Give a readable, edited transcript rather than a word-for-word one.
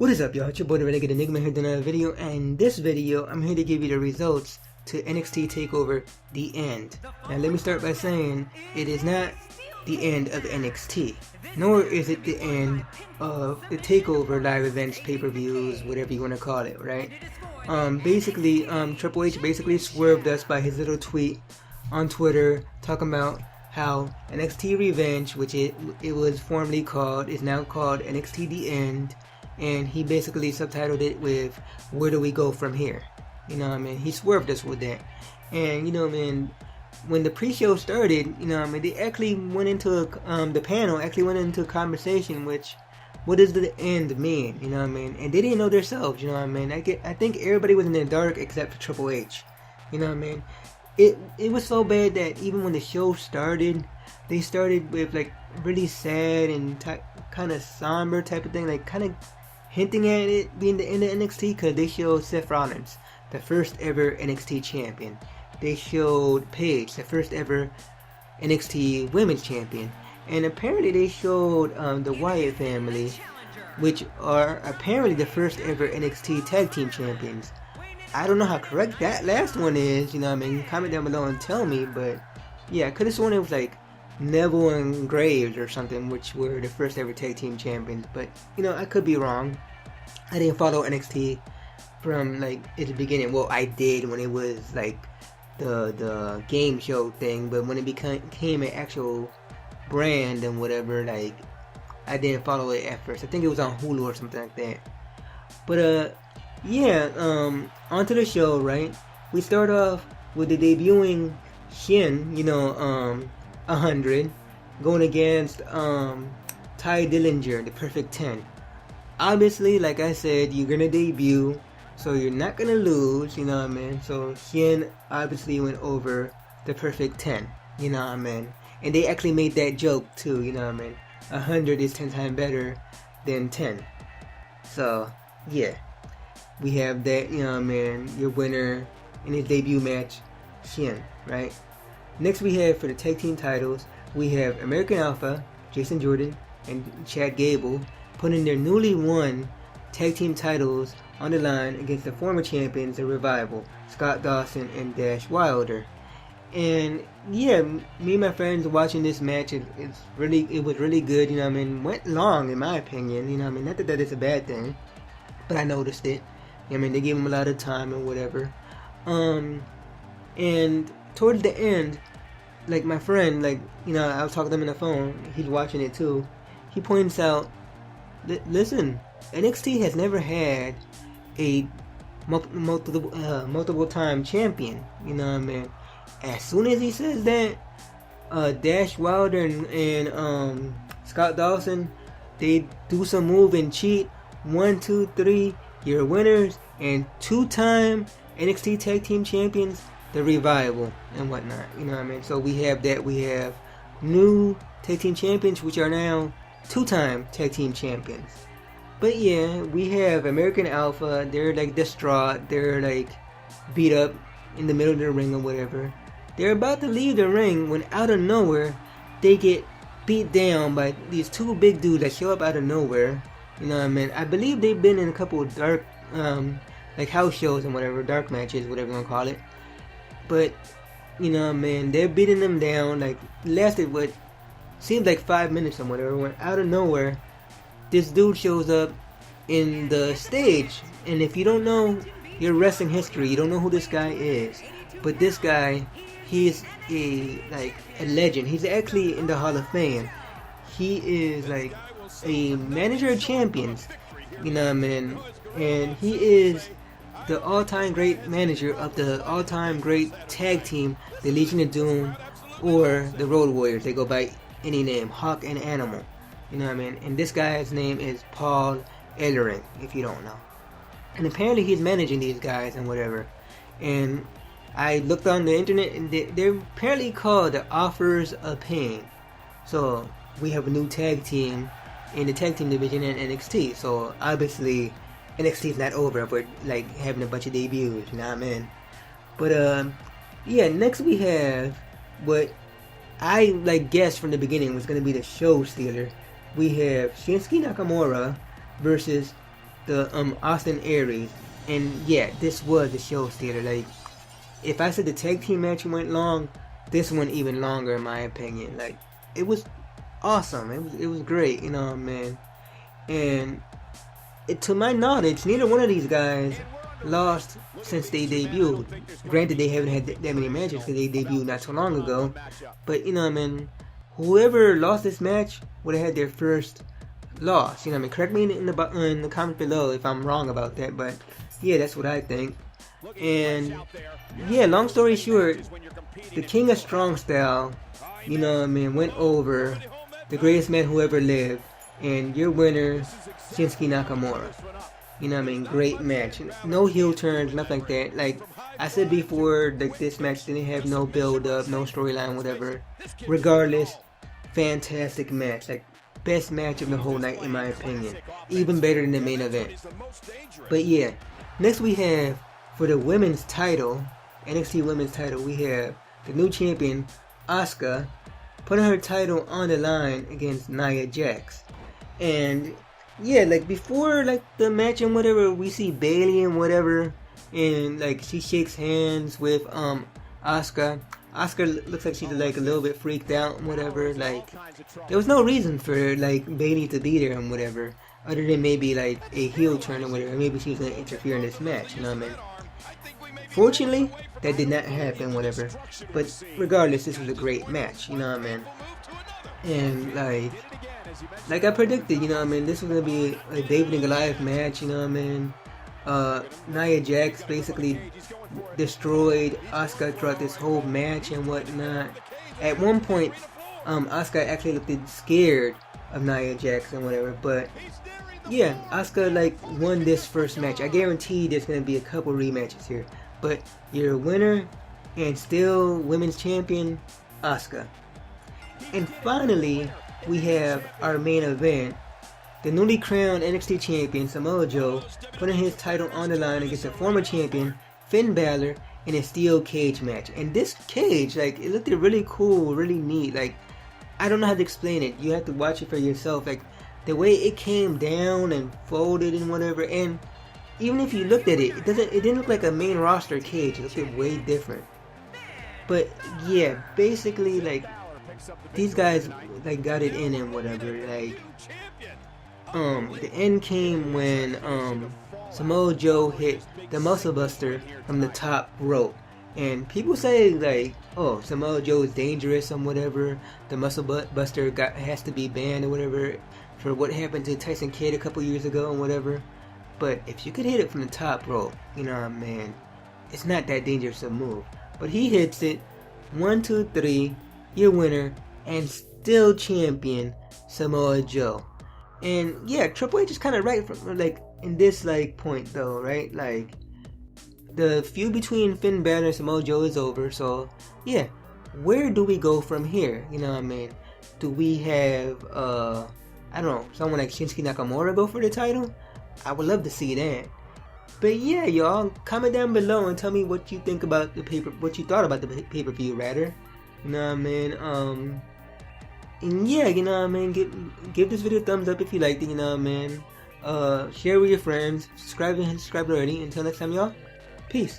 What is up, y'all? It's your boy the Renegade Enigma here doing another video, and in this video I'm here to give you the results to NXT TakeOver The End. Now let me start by saying it is not the end of NXT, nor is it the end of the TakeOver live events, pay-per-views, whatever you want to call it, right? Basically, Triple H basically swerved us by his little tweet on Twitter talking about how NXT Revenge, which it was formerly called, is now called NXT The End. And he basically subtitled it with, "Where do we go from here?" You know what I mean? He swerved us with that. And, you know what I mean, when the pre-show started, you know what I mean, they actually went into, the panel actually went into a conversation, which, what does the end mean? You know what I mean? And they didn't know themselves, you know what I mean? I think everybody was in the dark except for Triple H. You know what I mean? It was so bad that even when the show started, they started with, like, really sad and kind of somber type of thing, like, kind of hinting at it being the end of NXT, because they showed Seth Rollins, the first ever NXT champion. They showed Paige, the first ever NXT women's champion. And apparently they showed the Wyatt family, which are apparently the first ever NXT tag team champions. I don't know how correct that last one is, you know what I mean? Comment down below and tell me, but yeah, I could have sworn it was like Neville and Graves or something, which were the first ever tag team champions, but you know, I could be wrong. I didn't follow NXT from like at the beginning. Well, I did when it was like the game show thing, but when it became an actual brand and whatever, like I didn't follow it at first. I think it was on Hulu or something like that. But yeah, onto the show, right? We start off with the debuting Shin, you know, 100, going against Ty Dillinger, the Perfect 10. Obviously, like I said, you're gonna debut, so you're not gonna lose, you know what I mean? So Shin obviously went over the Perfect 10, you know what I mean? And they actually made that joke too, you know what I mean? 100 is 10 times better than 10. So yeah, we have that, you know what I mean? Your winner in his debut match, Shin, right? Next we have for the tag team titles, we have American Alpha, Jason Jordan, and Chad Gable putting their newly won tag team titles on the line against the former champions, the Revival, Scott Dawson and Dash Wilder. And yeah, me and my friends watching this match, it was really good, you know what I mean? Went long in my opinion, you know what I mean? Not that is a bad thing, but I noticed it. I mean, they gave him a lot of time and whatever. And towards the end, like my friend, like, you know, I was talking to him on the phone, he's watching it too. He points out, listen, NXT has never had a multiple time champion, you know what I mean? As soon as he says that, Dash Wilder and Scott Dawson, they do some move and cheat. 1, 2, 3, you're winners, and 2-time NXT tag team champions, the Revival and whatnot, you know what I mean? So we have that. We have new tag team champions, which are now 2-time tag team champions. But yeah, we have American Alpha. They're like distraught. They're like beat up in the middle of the ring or whatever. They're about to leave the ring when out of nowhere they get beat down by these two big dudes that show up out of nowhere. You know what I mean? I believe they've been in a couple of dark like house shows and whatever, dark matches, whatever you want to call it. But, you know what I mean, they're beating them down, like, lasted what seems like 5 minutes or whatever, when out of nowhere, this dude shows up in the stage. And if you don't know your wrestling history, you don't know who this guy is. But this guy, he's a legend. He's actually in the Hall of Fame. He is like a manager of champions, you know what I mean? And he is the all-time great manager of the all-time great tag team, the Legion of Doom, or the Road Warriors. They go by any name, Hawk and Animal. You know what I mean? And this guy's name is Paul Ellering, if you don't know. And apparently he's managing these guys and whatever. And I looked on the internet, and they're apparently called the Offers of Pain. So we have a new tag team in the tag team division in NXT. So obviously NXT is not over. We're like having a bunch of debuts, you know what I mean? But yeah, next we have what I like guessed from the beginning was gonna be the show stealer. We have Shinsuke Nakamura versus the Austin Aries, and yeah, this was the show stealer. Like, if I said the tag team match went long, this one even longer in my opinion. Like, it was awesome. It was great, you know, man. And to my knowledge, neither one of these guys lost since they debuted. Granted, they haven't had that many matches because they debuted not so long ago. But, you know what I mean, whoever lost this match would have had their first loss. You know what I mean? Correct me in the comments below if I'm wrong about that. But, yeah, that's what I think. And, yeah, long story short, the King of Strong Style, you know what I mean, went over the greatest man who ever lived. And your winner, Shinsuke Nakamura. You know what I mean? Great match. No heel turns, nothing like that. Like I said before, like this match didn't have no build up, no storyline, whatever. Regardless, fantastic match. Like best match of the whole night in my opinion. Even better than the main event. But yeah, next we have for the women's title, NXT women's title, we have the new champion, Asuka, putting her title on the line against Nia Jax. And yeah, like before like the match and whatever, we see Bayley and whatever, and like she shakes hands with Asuka. Asuka looks like she's like a little bit freaked out and whatever. Like there was no reason for like Bayley to be there and whatever, other than maybe like a heel turn or whatever. Maybe she was gonna interfere in this match, you know what I mean? Fortunately, that did not happen, whatever. But regardless, this was a great match, you know what I mean? And like I predicted, you know what I mean, this was gonna be a David and Goliath match, you know what I mean. Nia Jax basically destroyed Asuka throughout this whole match and whatnot. At one point, Asuka actually looked scared of Nia Jax and whatever, but yeah, Asuka like won this first match. I guarantee there's gonna be a couple rematches here, but your winner and still women's champion, Asuka. And finally, we have our main event, the newly crowned NXT champion Samoa Joe putting his title on the line against the former champion Finn Balor in a steel cage match. And this cage, like, it looked really cool, really neat. Like, I don't know how to explain it. You have to watch it for yourself. Like, the way it came down and folded and whatever. And even if you looked at it, it didn't look like a main roster cage. It looked way different. But yeah, basically, like, these guys like got it in and whatever. Like the end came when Samoa Joe hit the Muscle Buster from the top rope, and people say like, oh, Samoa Joe is dangerous and whatever. The Muscle Buster has to be banned or whatever for what happened to Tyson Kidd a couple years ago and whatever. But if you could hit it from the top rope, you know what I mean, it's not that dangerous a move. But he hits it. 1, 2, 3. Your winner and still champion Samoa Joe. And yeah, Triple H is kind of right from like in this like point though, right? Like the feud between Finn Balor and Samoa Joe is over. So yeah, where do we go from here? You know what I mean? Do we have I don't know, someone like Shinsuke Nakamura go for the title? I would love to see that. But yeah, y'all, comment down below and tell me what you think about the what you thought about the pay-per-view rather. You know what I mean? And yeah, you know what I mean? Give this video a thumbs up if you liked it, you know what I mean? Share with your friends, subscribe already. Until next time, y'all, peace.